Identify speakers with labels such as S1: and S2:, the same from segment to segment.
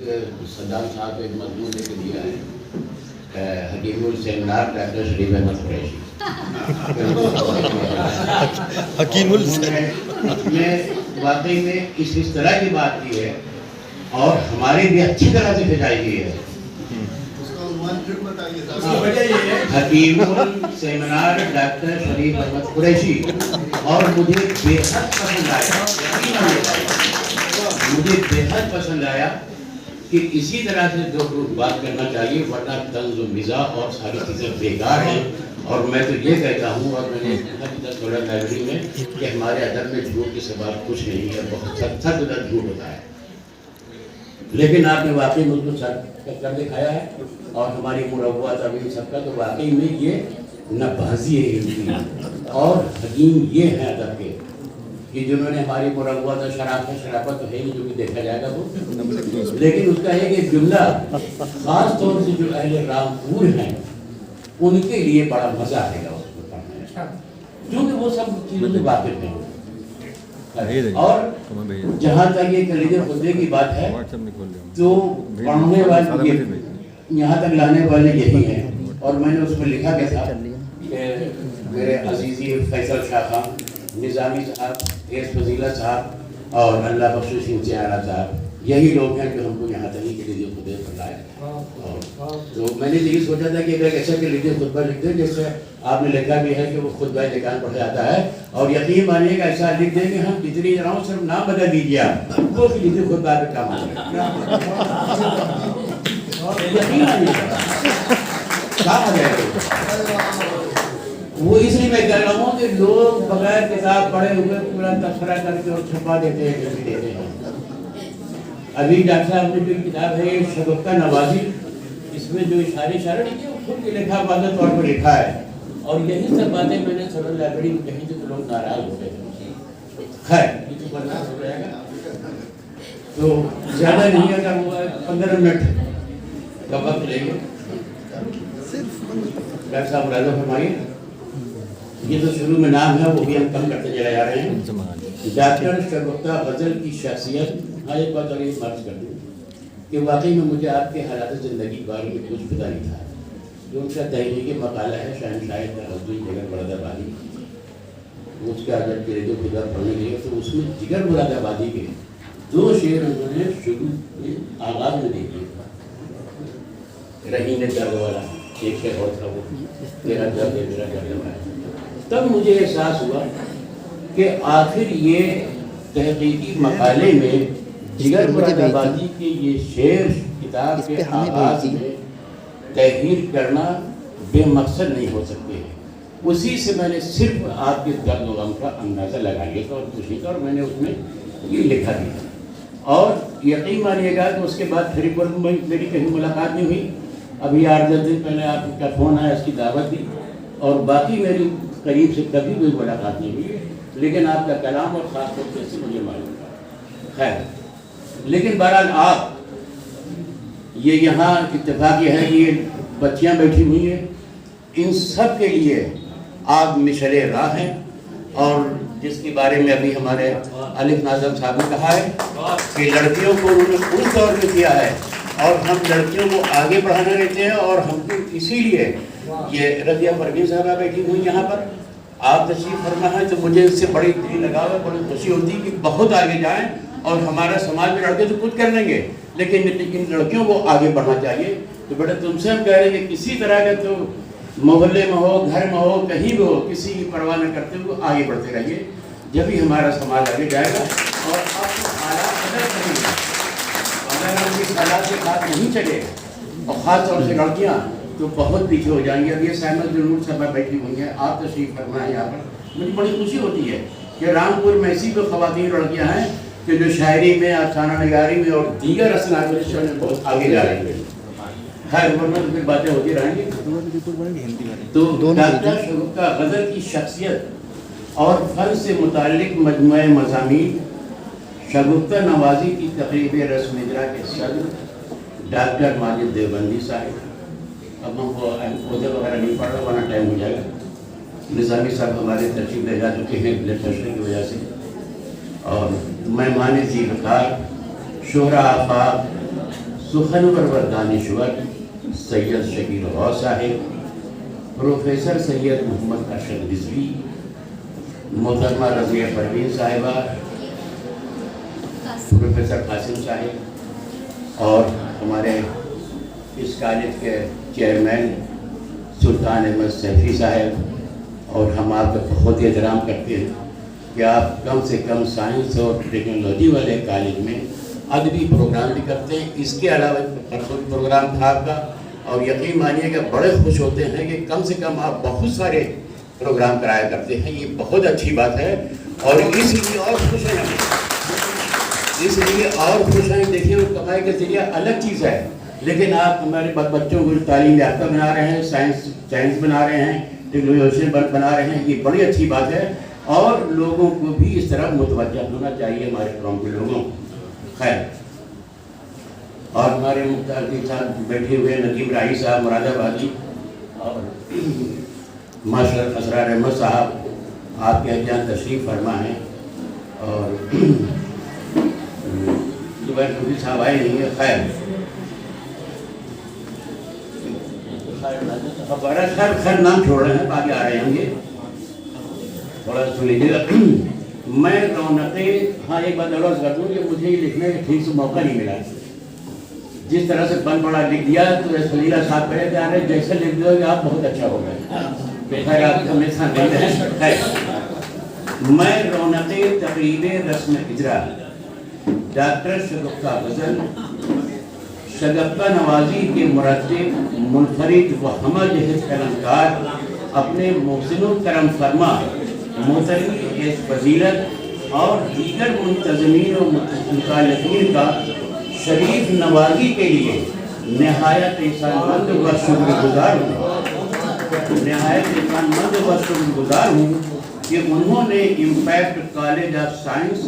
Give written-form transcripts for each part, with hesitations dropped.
S1: Saddam صاحب ایک مضمون لے کے دیا ہے حکیم السیمینار ڈاکٹر شریف احمد قریشی.
S2: حکیم
S1: میں واقعی میں اس طرح کی بات کی ہے اور ہمارے بھی اچھی طرح سے بھیجائی گئی ہے. حکیم السیمینار ڈاکٹر شریف احمد قریشی. اور مجھے بے حد پسند آیا, مجھے بے حد پسند آیا کہ اسی طرح سے دو بات کرنا چاہیے, ورنہ طنز و مزاح اور ساری چیزیں بیکار ہیں. اور میں تو یہ کہتا ہوں, اور میں نے تھوڑا لائبریری میں, کہ ہمارے ادب میں جھوٹ کے سوا کچھ نہیں ہے, بہت سخت جھوٹ ہوتا ہے. لیکن آپ نے واقعی مجھ کو کر دکھایا ہے, اور ہماری مربع تعبیر سب کا, تو واقعی میں یہ نبازی ہے ان کی. اور حکیم یہ ہیں ادب کے کہ جنہوں نے ہماری مربع شرافت تو ہے نہیں جو کہ دیکھا جائے گا وہ, لیکن اس کا ہے کہ جملہ خاص طور سے جو اہل رامپور ہیں ان کے لیے بڑا مزہ آئے گا اس کو پڑھنے میں, کیونکہ وہ سب چیزوں سے واقف ہیں. اور جہاں تک یہ کلید خطبے کی بات ہے تو پڑھنے والے یہاں تک لانے والے یہی ہیں. اور میں نے اس میں لکھا کیا تھا کہ میرے عزیزی فیصل شاہ خان, نظامی صاحب, ایس فضیلہ صاحب اور اللہ بخش سنگھ چیارہ صاحب, یہی لوگ ہیں جو ہم کو یہاں تک ہی کلید خطبے پر لائے. تو میں نے یہی سوچا تھا کہ ایک ایسا کلید خطبہ لکھ دیں جیسے آپ نے لکھا بھی ہے کہ وہ خطبہ نکال پڑھا جاتا ہے, اور یقین مانیے گا ایسا لکھ دیں کہ ہم جتنی جناؤں صرف نام بدل دیجیے وہ کلید خطبہ پہ کام آئے گا. یقین مانیے گا کام آ جائے گا. وہ اس لیے میں کہہ رہا ہوں کہ لوگ بغیر کتاب پڑھے ہوئے پورا تبصرہ کر کے اور چھپا دیتے ہیں, جو بھی دیتے ہیں. ابھی ڈاکٹر صاحب نے جو کتاب ہے شگفتہ نوازی, اس میں جو اشارے لکھے وہ خود کے لکھا واضح طور پر لکھا ہے. اور یہی سب باتیں میں نے سرور لائبریری میں کہیں تو لوگ ناراض ہو گئے. خیر یہ برداشت ہو جائے گا تو زیادہ نہیں ہے, 15 منٹ کا وقت لیں گے. ڈاکٹر صاحب راضا فرمائیے. یہ تو شروع میں نام ہے وہ بھی ہم کم کرتے چلے جا رہے ہیں. ڈاکٹر شگفتہ غزل کی شخصیت. ہاں ایک بات اور یہ مرض کر دوں کہ واقعی میں مجھے آپ کے حالات زندگی کے بارے میں کچھ پتہ نہیں تھا. جو ان کا تحریکی مقالہ ہے شاید جگر مراد آبادی, اس کا اگر کلید خطبہ پڑھنے کے لیے تو اس میں جگر مراد آبادی کے 2 شعر انہوں نے شروع میں آغاز میں دیکھے. رہی نے درد والا ایک شعر اور تھا, وہ تیرا درد ہے میرا درد ہے. تب مجھے احساس ہوا کہ آخر یہ تحقیقی مقالے میں جگر مراد آبادی کے یہ شعر کتاب کے آغاز میں تحریر کرنا بے مقصد نہیں ہو سکتے ہیں. اسی سے میں نے صرف آپ کے درد و غم کا اندازہ لگا لیا تھا اور خوشی کا, اور میں نے اس میں یہ لکھا بھی تھا. اور یقین مانیے گا کہ اس کے بعد پھر میری کہیں ملاقات نہیں ہوئی. ابھی 8-10 دن پہلے آپ کا فون آیا, اس کی دعوت دی, اور باقی میری قریب سے کبھی کوئی ملاقات نہیں ہوئی. لیکن آپ کا کلام اور خاص طور سے مجھے معلوم تھا. خیر لیکن بہرحال آپ یہ یہاں اتفاق یہ ہے کہ یہ بچیاں بیٹھی ہوئی ہیں, ان سب کے لیے آپ مشعل راہ ہیں. اور جس کے بارے میں ابھی ہمارے الف ناظم صاحب نے کہا ہے کہ لڑکیوں کو انہوں نے اس دور میں کیا ہے, اور ہم لڑکیوں کو آگے بڑھانا رہتے ہیں. اور ہم کو اسی لیے یہ رضیہ پروین صاحبہ بیٹھی ہوئی یہاں پر, آپ تشریف فرما ہے, تو مجھے اس سے بڑی دل لگاؤ ہے, بڑی خوشی ہوتی ہے کہ بہت آگے جائیں. اور ہمارا سماج میں لڑکے تو کچھ کر لیں گے, لیکن لڑکیوں کو آگے بڑھنا چاہیے. تو بیٹا تم سے ہم کہہ رہے ہیں کہ کسی طرح کا تو محلے میں ہو, گھر میں ہو, کہیں بھی ہو, کسی کی پرواہ نہ کرتے ہوئے آگے بڑھتے رہیے. جبھی ہمارا سماج آگے جائے گا. اور آپ کو حالات بدل کریں گے. اگر ہم اس حالات کے ساتھ نہیں چلے, اور خاص طور سے لڑکیاں, تو بہت پیچھے ہو جائیں گے. اب یہ سہمت جنور صاحبہ بیٹھی ہوئی ہیں, آپ تشریف فرمائیں یہاں پر. مجھے بڑی خوشی ہوتی ہے کہ رامپور میں ایسی کوئی خواتین لڑکیاں ہیں کہ جو شاعری میں, افسانہ نگاری میں اور دیگر اصناف میں بہت آگے جا رہی ہیں. خیر ورنہ تو پھر باتیں ہوتی رہیں گی. تو ڈاکٹر شگفتہ غزل کی شخصیت اور فن سے متعلق مجموعہ مضامین شگفتہ نوازی کی تقریب رسم اجرا کے صدر ڈاکٹر ماجد دیوبندی صاحب. اب ہم کو عہدے وغیرہ نہیں پڑھ رہا ورنہ ٹائم ہو جائے گا. نظامی صاحب ہمارے تشریف لے جا چکے ہیں بلڈ پریشر کی وجہ سے. اور مہمان ذی وقار, شہرا آفاق, سخنور دانشور سید شکیل غوث صاحب، پروفیسر سید محمد ارشد رضوی، محترمہ رضیہ پروین صاحبہ، پروفیسر قاسم صاحب، اور ہمارے اس کالج کے چیئرمین سلطان احمد سیفی صاحب، اور ہم آپ کا بہت احترام کرتے ہیں کہ آپ کم سے کم سائنس اور ٹیکنالوجی والے کالج میں ادبی پروگرام بھی کرتے ہیں. اس کے علاوہ پروگرام تھا آپ کا، اور یقین مانیے کہ بڑے خوش ہوتے ہیں کہ کم سے کم آپ بہت سارے پروگرام کرایا کرتے ہیں. یہ بہت اچھی بات ہے، اور اس لیے اور خوش ہیں، دیکھیں وہ کمائی کا ذریعہ الگ چیز ہے، لیکن آپ ہمارے بچوں کو تعلیم یافتہ بنا رہے ہیں، سائنس بنا رہے ہیں، ٹیکنالوجی بنا رہے ہیں. یہ بڑی اچھی بات ہے، اور لوگوں کو بھی اس طرح متوجہ ہونا چاہیے، ہمارے قوم کے لوگوں. خیر، اور ہمارے مختلف صاحب بیٹھے ہوئے نقیب راہی صاحب مراد آبادی، اور ماشاء اسرار احمد صاحب آپ کے یہاں تشریف فرما ہیں، اور زبیر صوفی صاحب آئے نہیں ہے. خیر نام چھوڑ رہے ہیں، آگے آ رہے ہیں. یہ تھوڑا سن لیجیے گا. میں رونقیں، ہاں ایک بات اور کر دوں کہ مجھے یہ لکھنے کا ٹھیک سے موقع نہیں ملا. جس طرح سے بن بڑا لکھ دیا تو خلیلہ صاحب کہے جا رہے جیسے لکھ دو کہ آپ بہت اچھا ہو گئے. خیر آپ ہمیشہ نہیں رہے. میں رونقیں تقریب رسم اجرا ڈاکٹر شگفتہ غزل شگفتہ نوازی کے مرتب منفرد و ہمہ جہت قلمکار اپنے محسن الکرم فرما محترم فضیلت اور دیگر منتظمین و متعلقین کا شریف نوازی کے لیے نہایت احسانمند و شکر گزار ہوں کہ انہوں نے impact college of science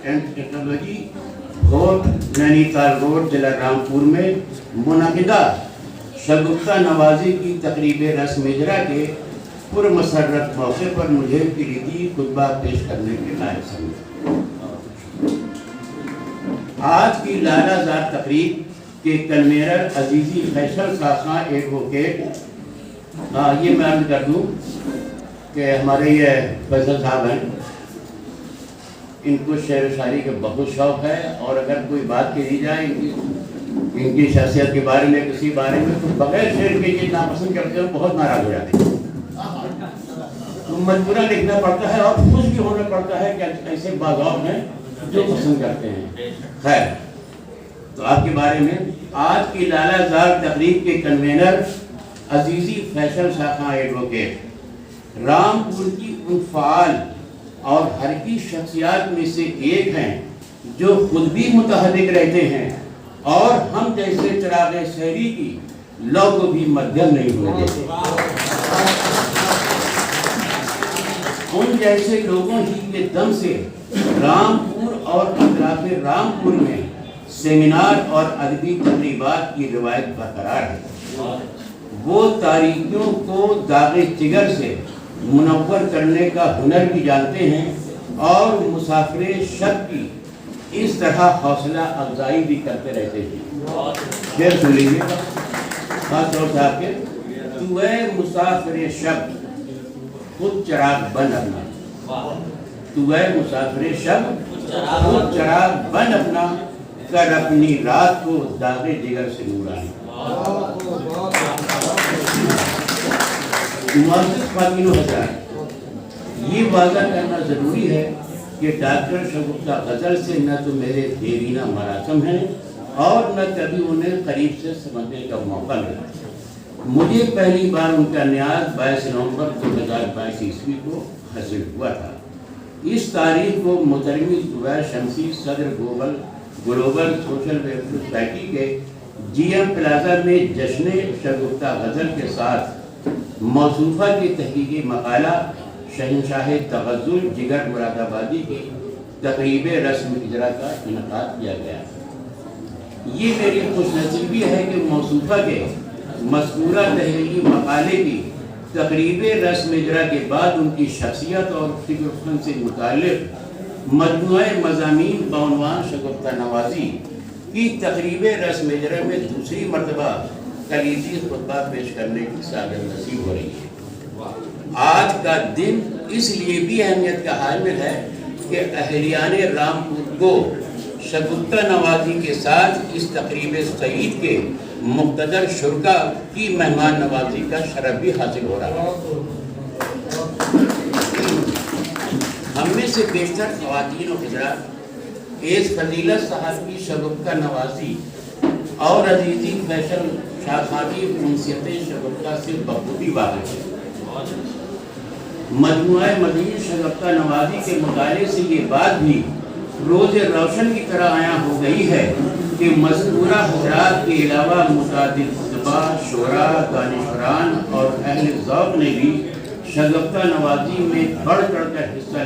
S1: and technology گھوٹ نینی تال روڈ ضلع رامپور میں منعقدہ شگفتہ نوازی کی تقریب رسم اجرا کے پرمسرت موقع پر مجھے کلیدی خطبہ پیش کرنے کے لائق سمجھا. آج کی لالہ زار تقریب کے کنوینر عزیزی فیصل خاخاں ایڈوکیٹ، یہ میں عرض کر دوں کہ ہمارے یہ فیصل صاحب ہیں، ان کو شعر و شاعری کا بہت شوق ہے، اور اگر کوئی بات کہی جائے ان کی شخصیت کے بارے میں، کسی بارے میں، تو بغیر شعر کے یہ ناپسند کرتے ہیں، بہت ناراض ہو جاتے ہیں. تو مجبورہ لکھنا پڑتا ہے، اور خوش بھی ہونا پڑتا ہے کہ ایسے باغات ہیں جو پسند کرتے ہیں. خیر، تو آپ کے بارے میں آج کی لالہ زار تقریب کے کنوینر عزیزی فیصل خاخاں ایڈوکیٹ رامپور کی ان فعال اور حرکی شخصیات میں سے ایک ہیں جو خود بھی متحرک رہتے ہیں اور ہم جیسے چراغ شہری کی لو کو بھی مدھم نہیں ہونے دیتے. ان جیسے لوگوں ہی کے دم سے رامپور اور اطراف رامپور میں سیمینار اور ادبی تقریبات کی روایت برقرار ہے. وہ تاریکیوں کو داغ جگر سے منور کرنے کا ہنر بھی جانتے ہیں، اور مسافر شب کی اس طرح حوصلہ افزائی بھی کرتے رہتے ہیں. شعر سن لیجیے گا خاص طور سے آپ کے. تو اے مسافر شب خود چراغ بن اپنا، تو اے مسافر شب خود چراغ بن اپنا، کر اپنی رات کو داغ جگر سے نورانی. معزز خواتین و حضرات، یہ واضح کرنا ضروری ہے کہ ڈاکٹر شگفتہ غزل سے نہ تو میرے دیرینہ مراسم ہیں اور نہ کبھی انہیں قریب سے سمجھنے کا موقع ملا. مجھے پہلی بار ان کا نیاز 22 نومبر 2022 عیسوی کو حاصل ہوا تھا. اس تاریخ کو محترم زبیر شمسی صدر گلوبل سوشل ویلفیئر سوسائٹی کے جی ایم پلازا میں جشن شگفتہ غزل کے ساتھ موصوفہ کی تحقیقی مقالہ شہنشاہ تغزل جگر مراد آبادی کی تقریب رسم اجرا کا انعقاد کیا گیا. یہ میری خوش نصیبی ہے کہ موصوفہ کے مذکورہ تحقیقی مقالے کی تقریب رسم اجرا کے بعد ان کی شخصیت اور فکر و فن سے متعلق مجموعہ مضامین بعنوان شگفتہ نوازی کی تقریب رسم اجرا میں دوسری مرتبہ کلیدی خطبہ پیش کرنے کی سعادت نصیب ہو رہی ہے۔ آج کا دن اس لیے بھی اہمیت کا حامل ہے کہ اہلیان رامپور کو شگفتہ نوازی کے ساتھ اس تقریب سعید کے مقتدر شرکا کی مہمان نوازی کا شرف بھی حاصل ہو رہا ہے۔ ہم میں سے بیشتر خواتین و حضرات اس فضیلت صاحب کی شگفتہ نوازی اور عزیزی فیشن شاخانی انسیت شگفتہ سے بخوبی واقف ہے۔ مجموعہ مدین شگفتہ نوازی کے مطالعے سے یہ بات بھی روز روشن کی طرح عیاں ہو گئی ہے کہ مذکورہ حضرات کے علاوہ متعدد خطباء، شعراء، دانشوران اور اہل ذوق نے بھی شگفتہ نوازی میں بڑھ چڑھ کر حصہ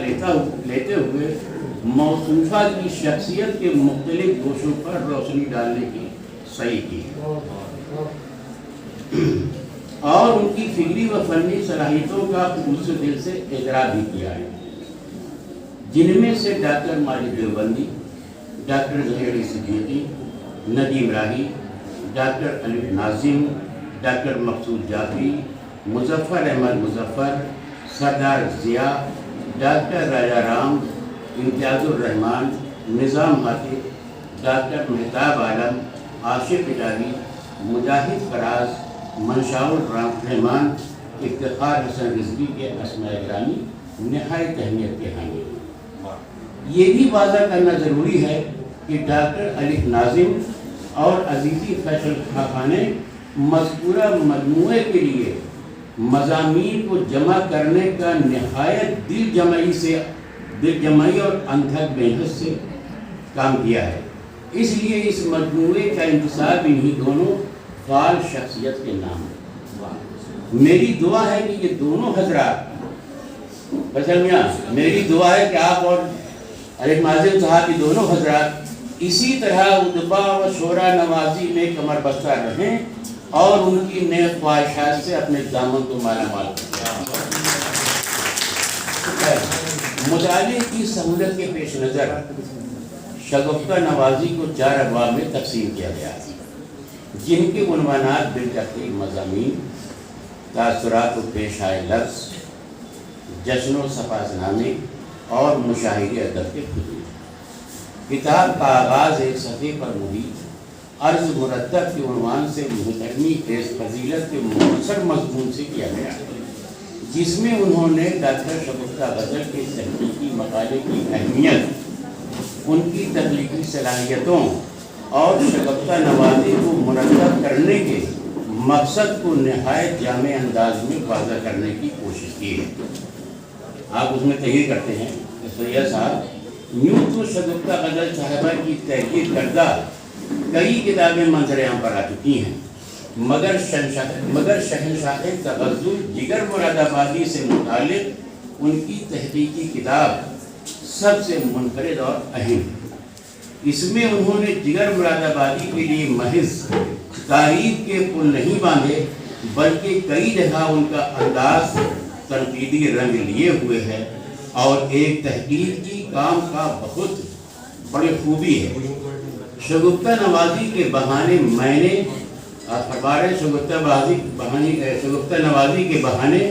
S1: لیتے ہوئے موصوفہ کی شخصیت کے مختلف گوشوں پر روشنی ڈالنے کی سعی کی اور ان کی فکری و فنی صلاحیتوں کا خلوص دل سے اعتراف بھی کیا ہے، جن میں سے ڈاکٹر ماجد دیوبندی، ڈاکٹر ظہیر صدیقی، ندیم راہی، ڈاکٹر الف ناظم، ڈاکٹر مقصود جعفری، مظفر احمد مظفر، سردار ضیاء، ڈاکٹر راجا رام، امتیاز الرحمان، نظام حاتم، ڈاکٹر مہتاب عالم، عاشق اٹاوی، مجاہد فراز، منشاء الرحمان، افتخار حسن رضوی کے اسماء گرامی نہایت اہمیت کے حامل ہیں۔ یہ بھی واضح کرنا ضروری ہے کہ ڈاکٹر الف ناظم اور عزیزی فیشن خاقہ نے مذکورہ مجموعے کے لیے مضامین کو جمع کرنے کا نہایت دل جمعی اور انتھک محنت سے کام کیا ہے۔ اس لیے اس مجموعے کا انتصاب انہی دونوں فعال شخصیت کے نام ہے۔ میری دعا ہے کہ یہ دونوں حضرات میری دعا ہے کہ آپ اور الف ناظم صاحب کی دونوں حضرات اسی طرح ادبا و شعراء نوازی میں کمر بستہ رہیں اور ان کی نیک خواہشات سے اپنے دامن کو مالا مال کریں۔ مطالعے کی سہولت کے پیش نظر شگفتہ نوازی کو 4 ابواب میں تقسیم کیا گیا ہے، جن کے عنوانات بالترتیب مضامین، تاثرات و پیش آئے لفظ، جشن و صفاز نامے اور مشاہدے ادب کے خطوط۔ کتاب کا آغاز ایک صفحے پر محیط عرض مرتب کے عنوان سے محترمی اس فضیلت کے مختصر مضمون سے کیا گیا، جس میں انہوں نے ڈاکٹر شگفتہ غزل کے تحقیقی مقالے کی اہمیت، ان کی تخلیقی صلاحیتوں اور شگفتہ نوازی کو مرتب کرنے کے مقصد کو نہایت جامع انداز میں واضح کرنے کی کوشش کی ہے۔ آپ اس میں تحریر کرتے ہیں کہ سید صاحب، یوں تو شگفتہ غزل صاحبہ کی تحقیق کردہ کئی کتابیں منظر عام پر آ چکی ہیں، مگر شہنشاہ تغزل جگر مراد آبادی سے متعلق ان کی تحقیقی کتاب سب سے منفرد اور اہم۔ اس میں انہوں نے جگر مراد آبادی کے لیے محض تعریف کے پل نہیں باندھے، بلکہ کئی جگہ ان کا انداز تنقیدی رنگ لیے ہوئے ہے اور ایک تحقیقی کام کا بہت بڑی خوبی ہے۔ شگفتہ نوازی کے بہانے میں نے شگفتہ نوازی کے بہانے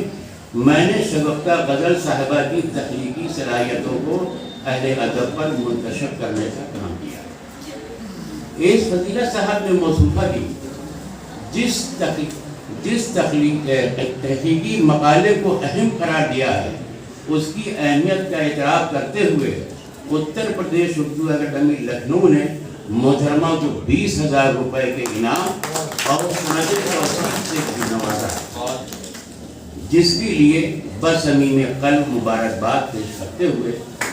S1: میں نے شگفتہ غزل صاحبہ کی تخلیقی صلاحیتوں کو اہل ادب پر منتشر کرنے کا کام کیا۔ اس فضیلت صاحب نے موصوفہ کی جس تحقیقی مقالے کو اہم قرار دیا ہے، اس کی اہمیت کا اعتراف کرتے ہوئے اتر پردیش اردو اکیڈمی لکھنؤ نے محترمہ کو 20,000 روپے کے انعام اور سے نوازا، جس کے لیے بصمیم قلب مبارکباد پیش کرتے ہوئے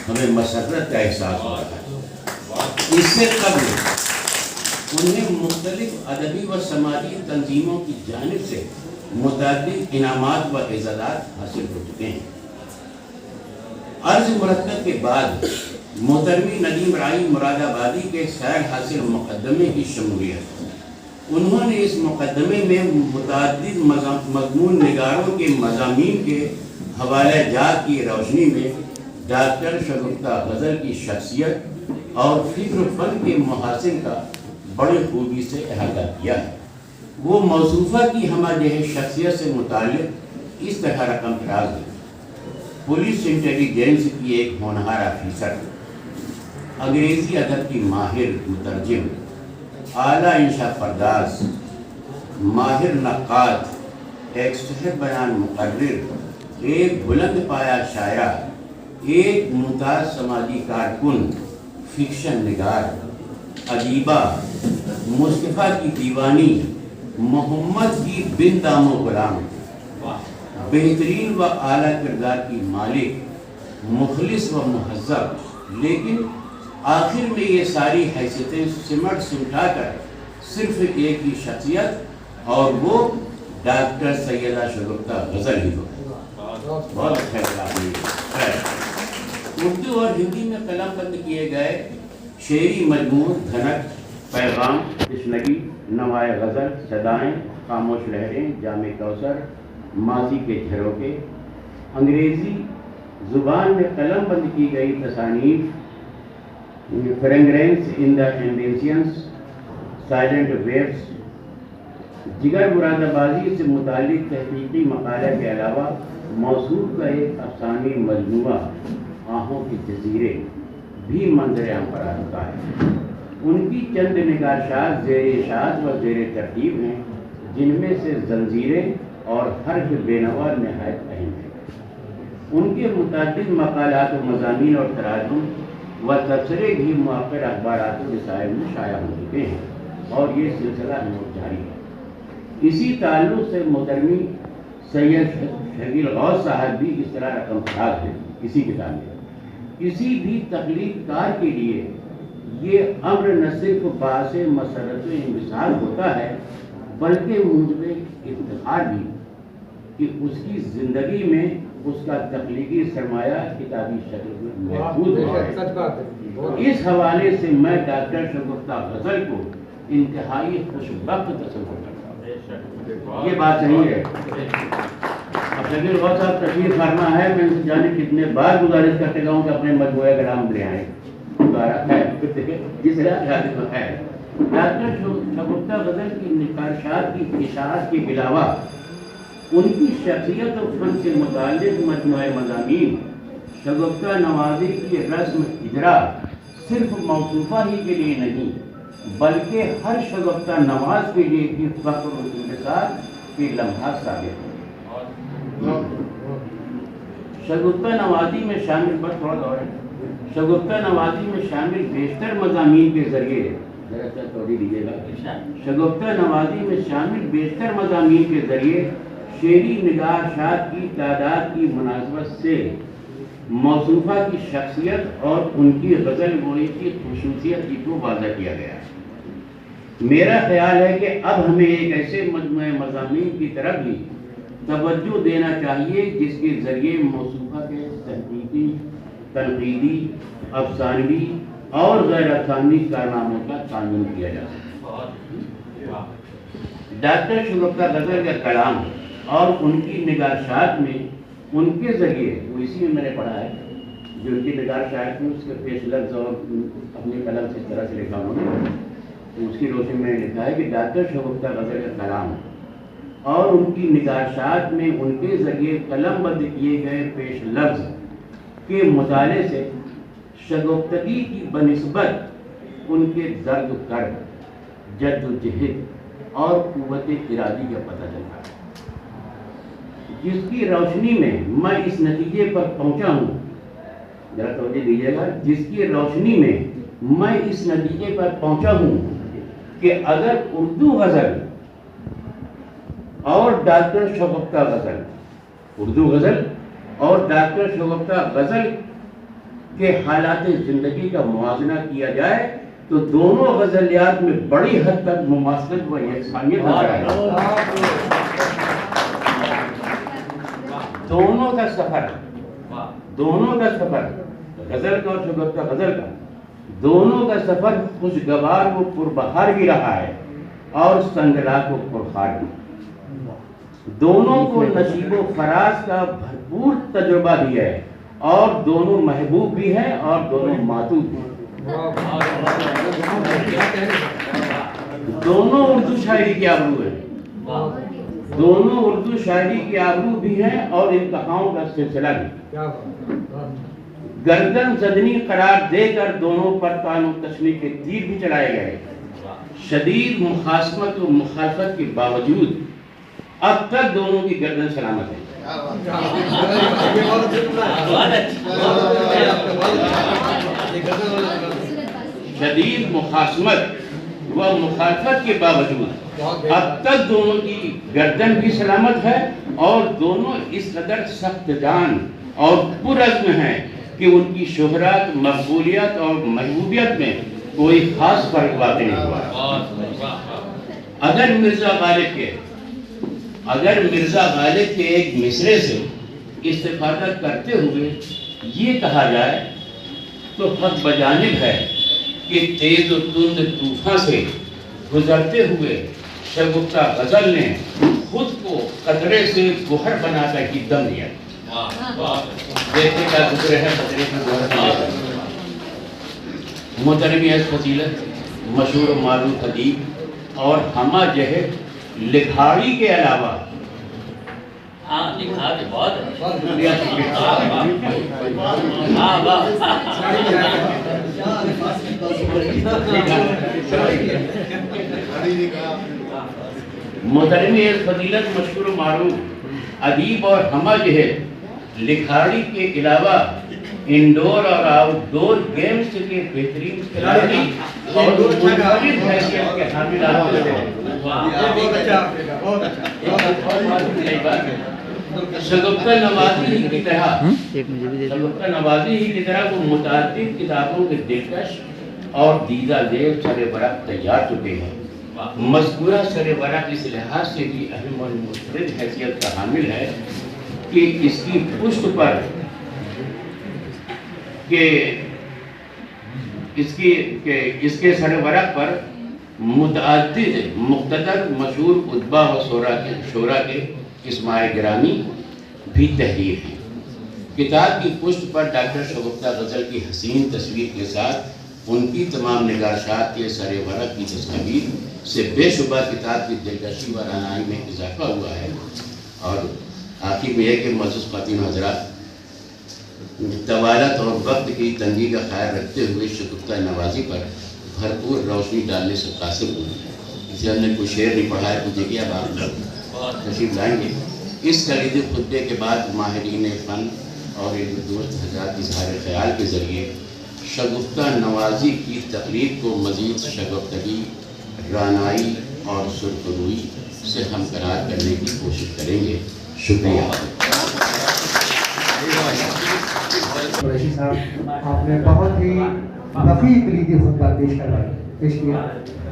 S1: ہمیں مسرت کا احساس ہو رہا ہے۔ اس سے قبل انہیں مختلف ادبی و سماجی تنظیموں کی جانب سے متعدد انعامات و اعزازات حاصل ہو چکے ہیں۔ عرض مرتب کے بعد محترمی ندیم راہی مراد آبادی کے خیر حاصل مقدمے کی شمولیت، انہوں نے اس مقدمے میں متعدد مضمون نگاروں کے مضامین کے حوالہ جات کی روشنی میں ڈاکٹر شگفتہ غزل کی شخصیت اور فکر و فن کے محاسن کا بڑی خوبی سے احاطہ کیا ہے۔ وہ موصوفہ کی ہمہ جہت شخصیت سے متعلق اس طرح رقم دراز ہے: پولیس انٹیلیجنس کی ایک ہونہار آفیسر، انگریزی ادب کی ماہر مترجم، اعلیٰ انشاء پرداز، ماہر نقاد، ایک صحت بیان مقرر، ایک بلند پایہ شاعرہ، ایک ممتاز سماجی کارکن، فکشن نگار، ادیبہ، مصطفیٰ کی دیوانی، محمد کی بن دام و غلام، بہترین و اعلیٰ کردار کی مالک، مخلص و مہذب، لیکن آخر میں یہ ساری حیثیتیں سمٹ سمٹا کر صرف ایک ہی شخصیت، اور وہ ڈاکٹر سیدہ شگفتہ غزل ہی ہو۔ بہت اچھا ہے۔ اردو اور ہندی میں قلم بند کیے گئے شعری مجموع دھنک، پیغام، تشنگی، نوائے غزل، صدائیں، خاموش لہریں، جام کوثر، ماضی کے جھروکے، انگریزی زبان میں قلم بند کی گئی تصانیف، فریگرنس ان دا ایمبیشنس، سائلنٹ ویوز، جگر مراد آبادی سے متعلق تحقیقی مقالہ کے علاوہ موصوف کا ایک افسانوی مجموعہ آہوں کے جزیرے بھی منظر عام پر آتا ہے۔ ان کی چند نگارشات زیر اشاعت و زیر ترتیب ہیں، جن میں سے زنجیریں اور حرف بینوا نہایت اہم ہیں۔ ان کے متعدد مقالات و مضامین اور تراجم و تبصرے بھی مؤخر اخبارات و رسائل میں شائع ہو چکے ہیں، اور یہ سلسلہ ہنوز جاری ہے۔ اسی تعلق سے محترمی سید شکیل غوث صاحب بھی اس طرح رقم دراز ہیں اسی کتاب میں۔ کسی بھی تخلیق کار کے لیے یہ امر نہ صرف باعث مسرت و انبساط ہوتا ہے، بلکہ موجب افتخار بھی کہ اس کی زندگی میں اس کا تخلیقی سرمایہ کتابی شکل میں محفوظ ہے۔ اس حوالے سے میں ڈاکٹر شگفتہ غزل کو انتہائی خوشبخت تصور کرتا ہوں۔ یہ بات صحیح ہے۔ اب شکیل غوث صاحب تشریف فرما ہے، میں ان سے جانے کتنے بار گزارش کرتے گا ہوں کہ اپنے مجموعہ کلام لے آئیں۔ جس طرح ہے ڈاکٹر شگفتہ غزل کی نقاشات کی اشاعت کے علاوہ ان کی شخصیت اور فن سے متعلق مجموعہ مضامین شگفتہ نوازی کی رسم اجرا صرف موصوفہ ہی کے لیے نہیں، بلکہ ہر شگفتہ نواز کے لیے بھی فخر و انبساط کے لمحات ثابت ہیں۔ شگفتہ نوازی میں شامل شگفتہ نوازی میں شامل بیشتر مضامین کے ذریعے شگفتہ نوازی میں شامل بیشتر مضامین کے ذریعے شعری نگارشات کی تعداد کی مناسبت سے موصوفہ کی شخصیت اور ان کی غزل گوئی کی خصوصیت کو واضح کیا گیا ہے۔ میرا خیال ہے کہ اب ہمیں ایک ایسے مجموعہ مضامین کی طرف بھی توجہ دینا چاہیے جس کے ذریعے موصوفہ کے تحقیقی، تنقیدی، افسانوی اور غیر افسانوی کارناموں کا تعین کیا جا سکے۔ ڈاکٹر شگفتہ غزل کا کلام اور ان کی نگارشات میں ان کے ذریعے، وہ اسی میں نے پڑھا ہے جو ان کی نگارشات میں اس کے پیش لفظ اور اپنے قلم سے اس طرح سے لکھا انہوں نے، تو اس کی روشنی میں نے لکھا ہے کہ ڈاکٹر شگفتہ غزل کا کلام اور ان کی نگارشات میں ان کے ذریعے قلم بند کیے گئے پیش لفظ کے مطالعے سے شگفتگی کی بنسبت ان کے درد و کرب، جد و جہد اور قوت ارادی کا پتہ چلتا ہے، جس کی روشنی میں میں اس نتیجے پر پہنچا ہوں، ذرا توجہ دیجیے گا، جس کی روشنی میں میں اس نتیجے پر پہنچا ہوں کہ اگر اردو غزل اور ڈاکٹر شگفتہ غزل، اردو غزل اور ڈاکٹر شگفتہ غزل کے حالات زندگی کا موازنہ کیا جائے تو دونوں غزلیات میں بڑی حد تک مماثلت و یکسانیت نظر آئے گی۔ دونوں کا سفر غزل کا اور شگفتہ غزل کا، دونوں کا سفر خوشگوار و پربہار بھی رہا ہے اور سنگلاخ و پرخار بھی۔ دونوں کو نشیب و فراز کا بھرپور تجربہ بھی ہے، اور دونوں محبوب بھی ہیں اور دونوں معطوف ہیں۔ دونوں اردو شاعری کی آبرو ہیں، دونوں اردو شاعری کی آبرو بھی ہیں اور انتہاؤں کا سلسلہ بھی۔ گردن زدنی قرار دے کر دونوں پر طعن و تشنیع کے تیر بھی چلائے گئے۔ شدید مخاصمت و مخالفت کے باوجود اب تک دونوں کی گردن سلامت ہے۔ شدید مخاصمت و مخالفت کے باوجود اب تک دونوں کی گردن بھی سلامت ہے اور دونوں اس قدر سخت جان اور پرعزم ہیں کہ ان کی شہرت، مقبولیت اور محبوبیت میں کوئی خاص فرق واقع نہیں ہوا۔ اگر مرزا غالب کے ایک مصرے سے استفادہ کرتے ہوئے یہ کہا جائے تو حق بجانب ہے کہ تیز و تند طوفان سے گزرتے ہوئے شگفتہ غزل نے خود کو قطرے سے گوہر بنا کر ہی دم لیا۔ دیکھتے کیا گزرے ہیں قطرے کی گوہر بنا کر۔ محترم فضیلت، مشہور و معروف ادیب اور ہمہ جہد لکھاڑی کے علاوہ محترم فضیلت، مشہور و معروف ادیب اور ہمہ جہد لکھاڑی کے علاوہ انڈور اور آؤٹ ڈور گیمز کے بہترین کھلاڑی اور منفرد حیثیت کے حامل آتے ہیں۔ شگفتہ نوازی ہی کی طرح وہ متعدد کتابوں کے دلکش اور دیدہ ذیل سر ورق تیار چکے ہیں۔ مذکورہ سر ورق اس لحاظ سے بھی اہم اور منفرد حیثیت کا حامل ہے کہ اس کی پشت پر اس کے سر ورق پر متعدد مقتدر مشہور ادبا و شعراء کے اسماء گرامی بھی تحریر ہیں۔ کتاب کی پشت پر ڈاکٹر شگفتہ غزل کی حسین تصویر کے ساتھ ان کی تمام نگارشات کے سر ورق کی تصاویر سے بے شبہ کتاب کی دلکشی و رعنائی میں اضافہ ہوا ہے۔ اور آخر میں یہ کہ معزز خواتین و حضرات، طوالت اور وقت کی تنگی کا خیال رکھتے ہوئے شگفتہ نوازی پر بھرپور روشنی ڈالنے سے قاصر ہوں۔ اس لیے ہم نے کوئی شعر نہیں پڑھا ہے، مجھے کہ اب آپ لوگ تشریف لائیں گے۔ اس کلیدی خطبے کے بعد ماہرین فن اور علم دوست حضرات اظہار خیال کے ذریعے شگفتہ نوازی کی تقریب کو مزید شگفتگی، رعنائی اور سرخروئی سے ہمکنار کرنے کی کوشش کریں گے۔ شکریہ۔
S2: قریشی صاحب، آپ نے بہت ہی وسیع کلیدی خطبہ پیش کیا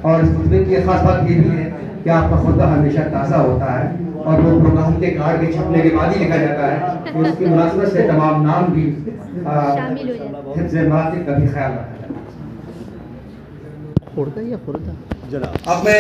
S2: اور اس خطبے کی خاص بات یہ بھی ہے کہ آپ کا خطبہ ہمیشہ تازہ ہوتا ہے اور وہ پروگرام کے کارڈ کے چھپنے کے بعد ہی لکھا جاتا ہے اور اس کی مناسبت سے تمام نام بھی حفظ مراتب کا بھی خیال رکھا جاتا ہے۔ اب میں